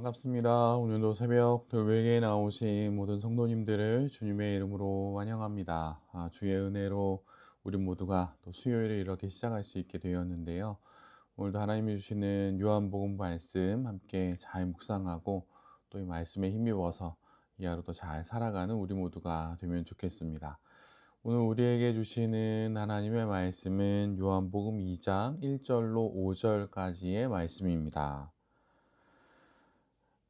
반갑습니다. 오늘도 새벽 돌베개에 나오신 모든 성도님들을 주님의 이름으로 환영합니다. 주의 은혜로 우리 모두가 또 수요일을 이렇게 시작할 수 있게 되었는데요. 오늘도 하나님이 주시는 요한복음 말씀 함께 잘 묵상하고 또 이 말씀에 힘입어서 이 하루도 잘 살아가는 우리 모두가 되면 좋겠습니다. 오늘 우리에게 주시는 하나님의 말씀은 요한복음 2장 1절로 5절까지의 말씀입니다.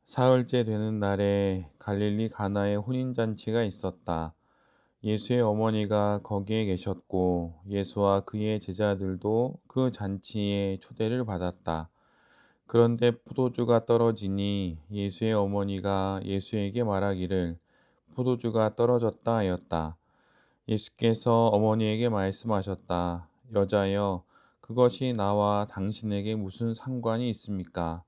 사흘째 되는 날에 갈릴리 가나에 혼인잔치가 있었다. 예수의 어머니가 거기에 계셨고 예수와 그의 제자들도 그 잔치에 초대를 받았다. 그런데 포도주가 떨어지니 예수의 어머니가 예수에게 말하기를 포도주가 떨어졌다 하였다. 예수께서 어머니에게 말씀하셨다. 여자여, 그것이 나와 당신에게 무슨 상관이 있습니까?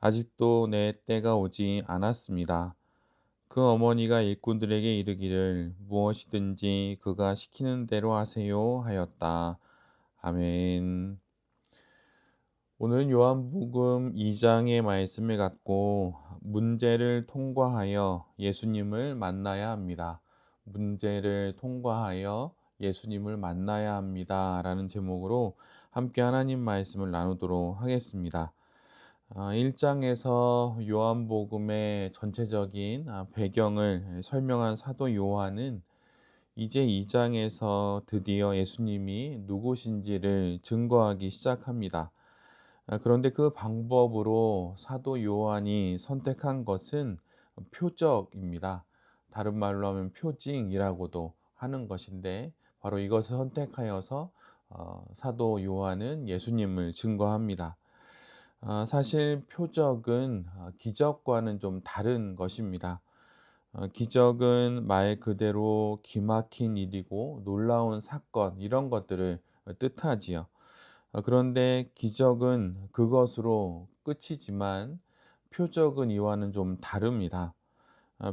아직도 내 때가 오지 않았습니다. 그 어머니가 일꾼들에게 이르기를 무엇이든지 그가 시키는 대로 하세요 하였다. 아멘. 오늘 요한복음 2장의 말씀을 갖고 문제를 통과하여 예수님을 만나야 합니다. 문제를 통과하여 예수님을 만나야 합니다. 라는 제목으로 함께 하나님 말씀을 나누도록 하겠습니다. 1장에서 요한복음의 전체적인 배경을 설명한 사도 요한은 이제 2장에서 드디어 예수님이 누구신지를 증거하기 시작합니다. 그런데 그 방법으로 사도 요한이 선택한 것은 표적입니다. 다른 말로 하면 표징이라고도 하는 것인데 바로 이것을 선택하여서 사도 요한은 예수님을 증거합니다. 사실 표적은 기적과는 좀 다른 것입니다. 기적은 말 그대로 기막힌 일이고 놀라운 사건 이런 것들을 뜻하지요. 그런데 기적은 그것으로 끝이지만 표적은 이와는 좀 다릅니다.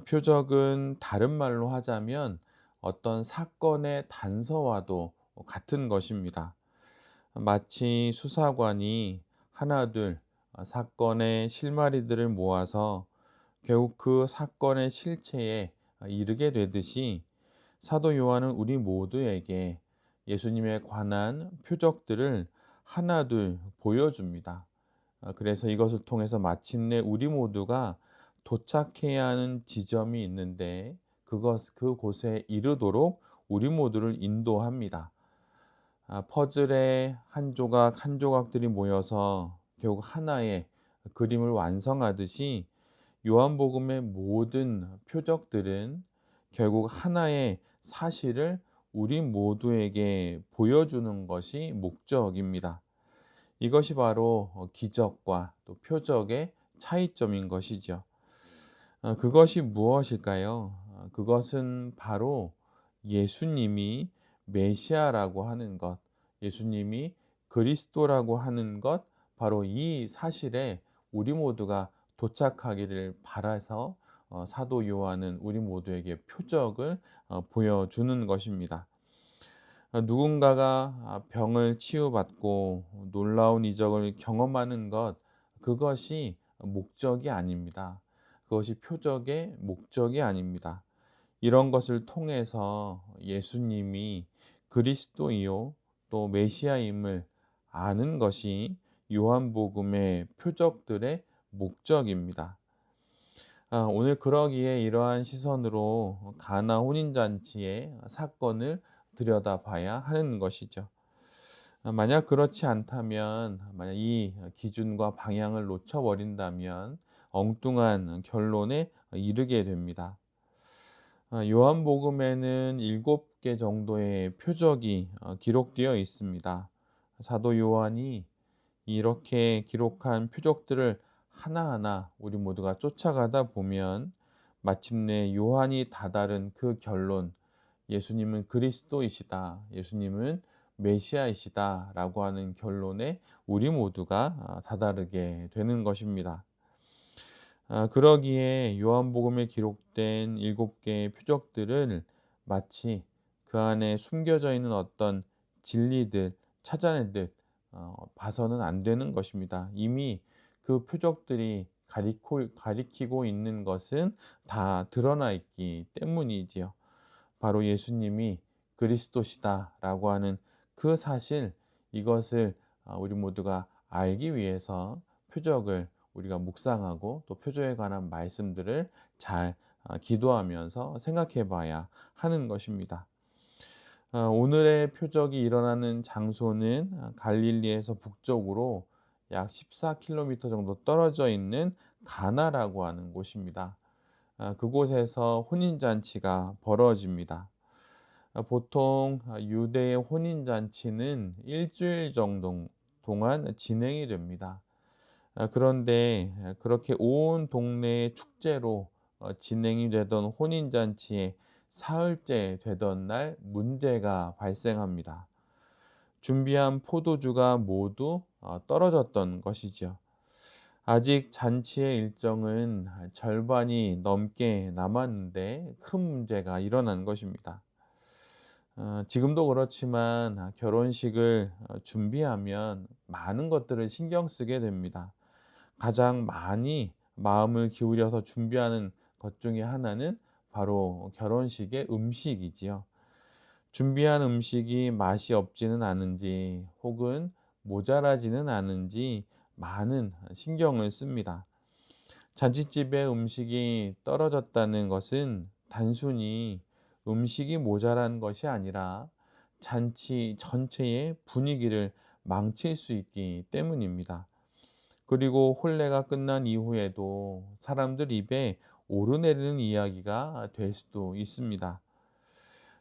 표적은 다른 말로 하자면 어떤 사건의 단서와도 같은 것입니다. 마치 수사관이 하나둘 사건의 실마리들을 모아서 결국 그 사건의 실체에 이르게 되듯이 사도 요한은 우리 모두에게 예수님에 관한 표적들을 하나둘 보여줍니다. 그래서 이것을 통해서 마침내 우리 모두가 도착해야 하는 지점이 있는데 그곳에 이르도록 우리 모두를 인도합니다. 퍼즐의 한 조각 한 조각들이 모여서 결국 하나의 그림을 완성하듯이 요한복음의 모든 표적들은 결국 하나의 사실을 우리 모두에게 보여주는 것이 목적입니다. 이것이 바로 기적과 또 표적의 차이점인 것이죠. 그것이 무엇일까요? 그것은 바로 예수님이 메시아라고 하는 것, 예수님이 그리스도라고 하는 것, 바로 이 사실에 우리 모두가 도착하기를 바라서 사도 요한은 우리 모두에게 표적을 보여주는 것입니다. 누군가가 병을 치유받고 놀라운 이적을 경험하는 것, 그것이 목적이 아닙니다. 그것이 표적의 목적이 아닙니다. 이런 것을 통해서 예수님이 그리스도이요 또 메시아임을 아는 것이 요한복음의 표적들의 목적입니다. 오늘 그러기에 이러한 시선으로 가나 혼인잔치의 사건을 들여다봐야 하는 것이죠. 만약 그렇지 않다면, 만약 이 기준과 방향을 놓쳐버린다면 엉뚱한 결론에 이르게 됩니다. 요한복음에는 7개 정도의 표적이 기록되어 있습니다. 사도 요한이 이렇게 기록한 표적들을 하나하나 우리 모두가 쫓아가다 보면 마침내 요한이 다다른 그 결론, 예수님은 그리스도이시다, 예수님은 메시아이시다 라고 하는 결론에 우리 모두가 다다르게 되는 것입니다. 그러기에 요한복음에 기록된 7개의 표적들을 마치 그 안에 숨겨져 있는 어떤 진리들 찾아내듯 봐서는 안 되는 것입니다. 이미 그 표적들이 가리키고 있는 것은 다 드러나 있기 때문이지요. 바로 예수님이 그리스도시다라고 하는 그 사실, 이것을 우리 모두가 알기 위해서 표적을 우리가 묵상하고 또 표적에 관한 말씀들을 잘 기도하면서 생각해 봐야 하는 것입니다. 오늘의 표적이 일어나는 장소는 갈릴리에서 북쪽으로 약 14km 정도 떨어져 있는 가나라고 하는 곳입니다. 그곳에서 혼인잔치가 벌어집니다. 보통 유대의 혼인잔치는 일주일 정도 동안 진행이 됩니다. 그런데 그렇게 온 동네의 축제로 진행이 되던 혼인잔치에 사흘째 되던 날 문제가 발생합니다. 준비한 포도주가 모두 떨어졌던 것이지요. 아직 잔치의 일정은 절반이 넘게 남았는데 큰 문제가 일어난 것입니다. 지금도 그렇지만 결혼식을 준비하면 많은 것들을 신경 쓰게 됩니다. 가장 많이 마음을 기울여서 준비하는 것 중에 하나는 바로 결혼식의 음식이지요. 준비한 음식이 맛이 없지는 않은지 혹은 모자라지는 않은지 많은 신경을 씁니다. 잔칫집의 음식이 떨어졌다는 것은 단순히 음식이 모자란 것이 아니라 잔치 전체의 분위기를 망칠 수 있기 때문입니다. 그리고 혼례가 끝난 이후에도 사람들 입에 오르내리는 이야기가 될 수도 있습니다.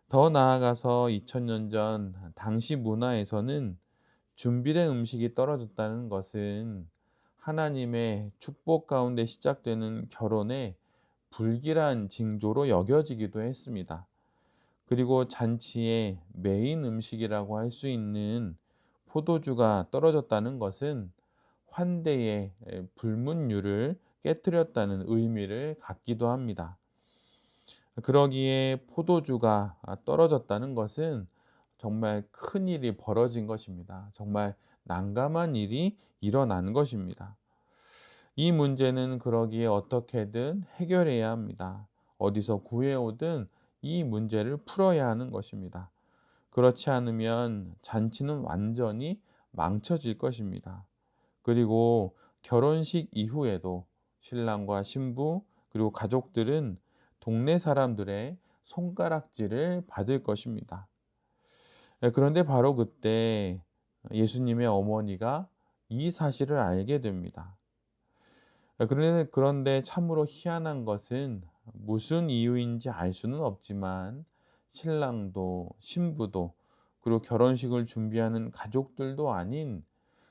더 나아가서 2000년 전 당시 문화에서는 준비된 음식이 떨어졌다는 것은 하나님의 축복 가운데 시작되는 결혼의 불길한 징조로 여겨지기도 했습니다. 그리고 잔치의 메인 음식이라고 할 수 있는 포도주가 떨어졌다는 것은 환대의 불문율을 깨뜨렸다는 의미를 갖기도 합니다. 그러기에 포도주가 떨어졌다는 것은 정말 큰 일이 벌어진 것입니다. 정말 난감한 일이 일어난 것입니다. 이 문제는 그러기에 어떻게든 해결해야 합니다. 어디서 구해오든 이 문제를 풀어야 하는 것입니다. 그렇지 않으면 잔치는 완전히 망쳐질 것입니다. 그리고 결혼식 이후에도 신랑과 신부 그리고 가족들은 동네 사람들의 손가락질을 받을 것입니다. 그런데 바로 그때 예수님의 어머니가 이 사실을 알게 됩니다. 그런데 참으로 희한한 것은 무슨 이유인지 알 수는 없지만 신랑도 신부도 그리고 결혼식을 준비하는 가족들도 아닌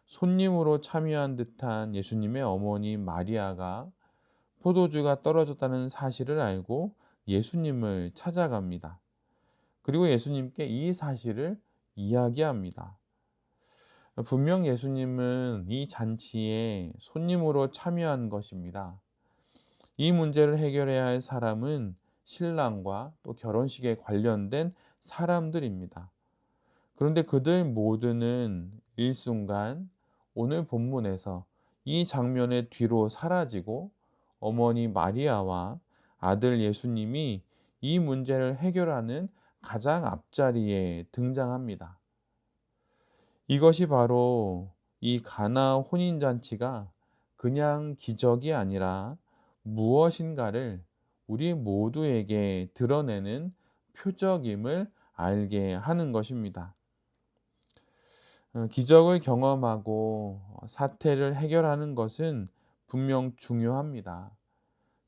손님으로 참여한 듯한 예수님의 어머니 마리아가 포도주가 떨어졌다는 사실을 알고 예수님을 찾아갑니다. 그리고 예수님께 이 사실을 이야기합니다. 분명 예수님은 이 잔치에 손님으로 참여한 것입니다. 이 문제를 해결해야 할 사람은 신랑과 또 결혼식에 관련된 사람들입니다. 그런데 그들 모두는 일순간 오늘 본문에서 이 장면의 뒤로 사라지고 어머니 마리아와 아들 예수님이 이 문제를 해결하는 가장 앞자리에 등장합니다. 이것이 바로 이 가나 혼인잔치가 그냥 기적이 아니라 무엇인가를 우리 모두에게 드러내는 표적임을 알게 하는 것입니다. 기적을 경험하고 사태를 해결하는 것은 분명 중요합니다.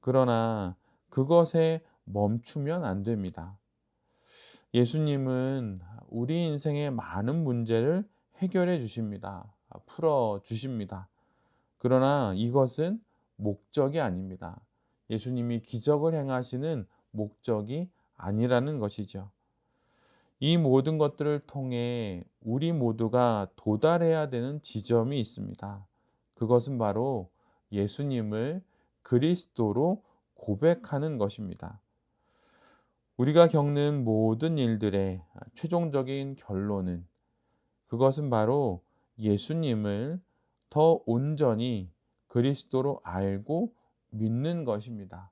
그러나 그것에 멈추면 안 됩니다. 예수님은 우리 인생의 많은 문제를 해결해 주십니다. 풀어 주십니다. 그러나 이것은 목적이 아닙니다. 예수님이 기적을 행하시는 목적이 아니라는 것이죠. 이 모든 것들을 통해 우리 모두가 도달해야 되는 지점이 있습니다. 그것은 바로 예수님을 그리스도로 고백하는 것입니다. 우리가 겪는 모든 일들의 최종적인 결론은 그것은 바로 예수님을 더 온전히 그리스도로 알고 믿는 것입니다.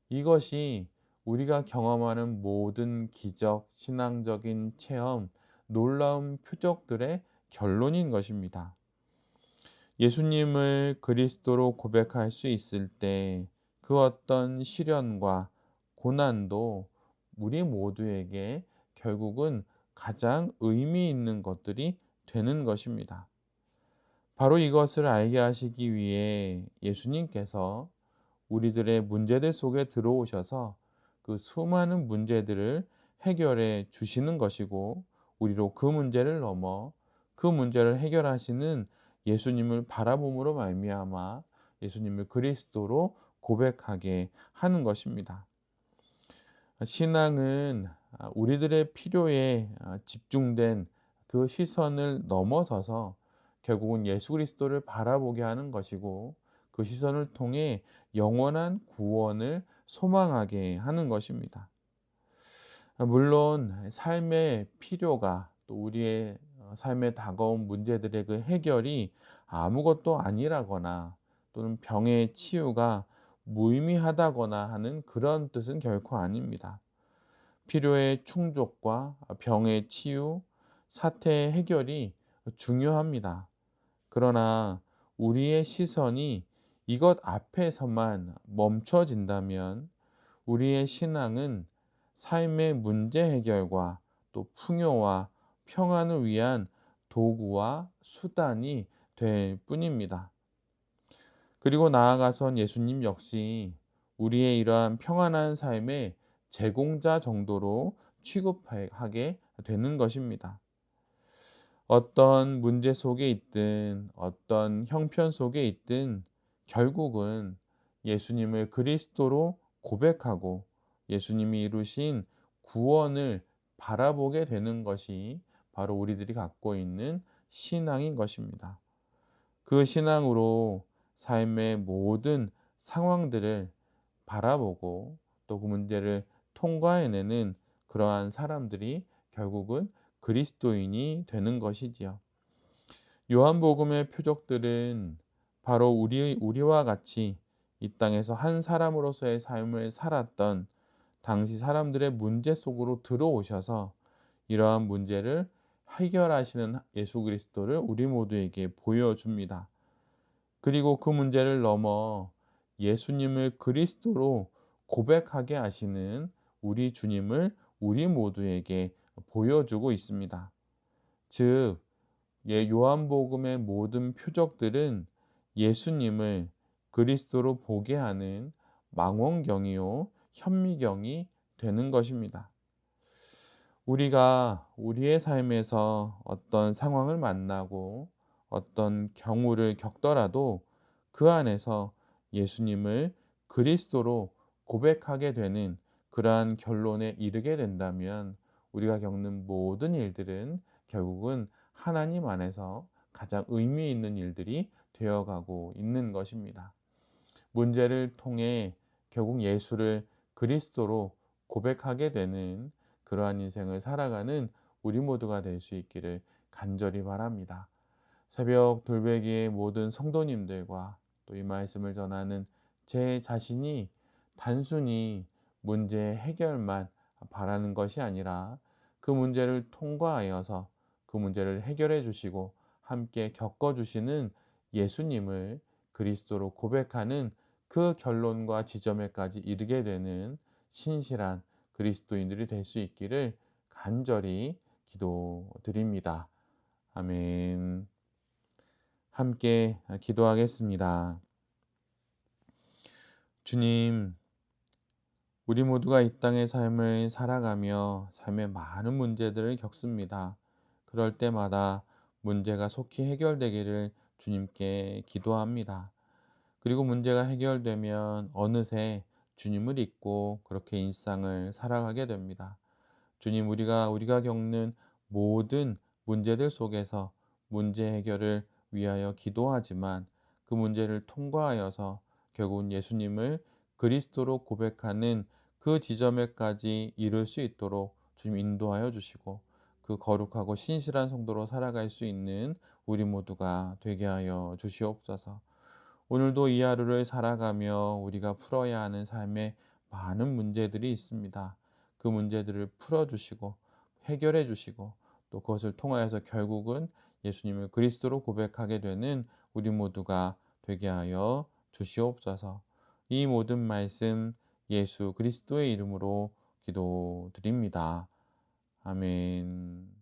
이것이 우리가 경험하는 모든 기적, 신앙적인 체험, 놀라운 표적들의 결론인 것입니다. 예수님을 그리스도로 고백할 수 있을 때 그 어떤 시련과 고난도 우리 모두에게 결국은 가장 의미 있는 것들이 되는 것입니다. 바로 이것을 알게 하시기 위해 예수님께서 우리들의 문제들 속에 들어오셔서 그 수많은 문제들을 해결해 주시는 것이고, 우리로 그 문제를 넘어 그 문제를 해결하시는 예수님을 바라봄으로 말미암아 예수님을 그리스도로 고백하게 하는 것입니다. 신앙은 우리들의 필요에 집중된 그 시선을 넘어서서 결국은 예수 그리스도를 바라보게 하는 것이고, 그 시선을 통해 영원한 구원을 소망하게 하는 것입니다. 물론 삶의 필요가 또 우리의 삶에 다가온 문제들의 그 해결이 아무것도 아니라거나 또는 병의 치유가 무의미하다거나 하는 그런 뜻은 결코 아닙니다. 필요의 충족과 병의 치유, 사태의 해결이 중요합니다. 그러나 우리의 시선이 이것 앞에서만 멈춰진다면 우리의 신앙은 삶의 문제 해결과 또 풍요와 평안을 위한 도구와 수단이 될 뿐입니다. 그리고 나아가선 예수님 역시 우리의 이러한 평안한 삶의 제공자 정도로 취급하게 되는 것입니다. 어떤 문제 속에 있든 어떤 형편 속에 있든 결국은 예수님을 그리스도로 고백하고 예수님이 이루신 구원을 바라보게 되는 것이 바로 우리들이 갖고 있는 신앙인 것입니다. 그 신앙으로 삶의 모든 상황들을 바라보고 또 그 문제를 통과해내는 그러한 사람들이 결국은 그리스도인이 되는 것이지요. 요한복음의 표적들은 바로 우리와 같이 이 땅에서 한 사람으로서의 삶을 살았던 당시 사람들의 문제 속으로 들어오셔서 이러한 문제를 해결하시는 예수 그리스도를 우리 모두에게 보여줍니다. 그리고 그 문제를 넘어 예수님을 그리스도로 고백하게 하시는 우리 주님을 우리 모두에게 보여주고 있습니다. 즉, 요한복음의 모든 표적들은 예수님을 그리스도로 보게 하는 망원경이요, 현미경이 되는 것입니다. 우리가 우리의 삶에서 어떤 상황을 만나고 어떤 경우를 겪더라도 그 안에서 예수님을 그리스도로 고백하게 되는 그러한 결론에 이르게 된다면 우리가 겪는 모든 일들은 결국은 하나님 안에서 가장 의미 있는 일들이 되어가고 있는 것입니다. 문제를 통해 결국 예수를 그리스도로 고백하게 되는 그러한 인생을 살아가는 우리 모두가 될 수 있기를 간절히 바랍니다. 새벽 돌베기의 모든 성도님들과 또 이 말씀을 전하는 제 자신이 단순히 문제 해결만 바라는 것이 아니라 그 문제를 통과하여서 그 문제를 해결해 주시고 함께 겪어 주시는 예수님을 그리스도로 고백하는 그 결론과 지점에까지 이르게 되는 신실한 그리스도인들이 될 수 있기를 간절히 기도드립니다. 아멘. 함께 기도하겠습니다. 주님, 우리 모두가 이 땅의 삶을 살아가며 삶의 많은 문제들을 겪습니다. 그럴 때마다 문제가 속히 해결되기를 주님께 기도합니다. 그리고 문제가 해결되면 어느새 주님을 잊고 그렇게 일상을 살아가게 됩니다. 주님, 우리가 겪는 모든 문제들 속에서 문제 해결을 위하여 기도하지만 그 문제를 통과하여서 결국은 예수님을 그리스도로 고백하는 그 지점에까지 이룰 수 있도록 주님 인도하여 주시고 그 거룩하고 신실한 성도로 살아갈 수 있는 우리 모두가 되게 하여 주시옵소서. 오늘도 이 하루를 살아가며 우리가 풀어야 하는 삶에 많은 문제들이 있습니다. 그 문제들을 풀어주시고 해결해 주시고 또 그것을 통하여서 결국은 예수님을 그리스도로 고백하게 되는 우리 모두가 되게 하여 주시옵소서. 이 모든 말씀 예수 그리스도의 이름으로 기도드립니다. 아멘.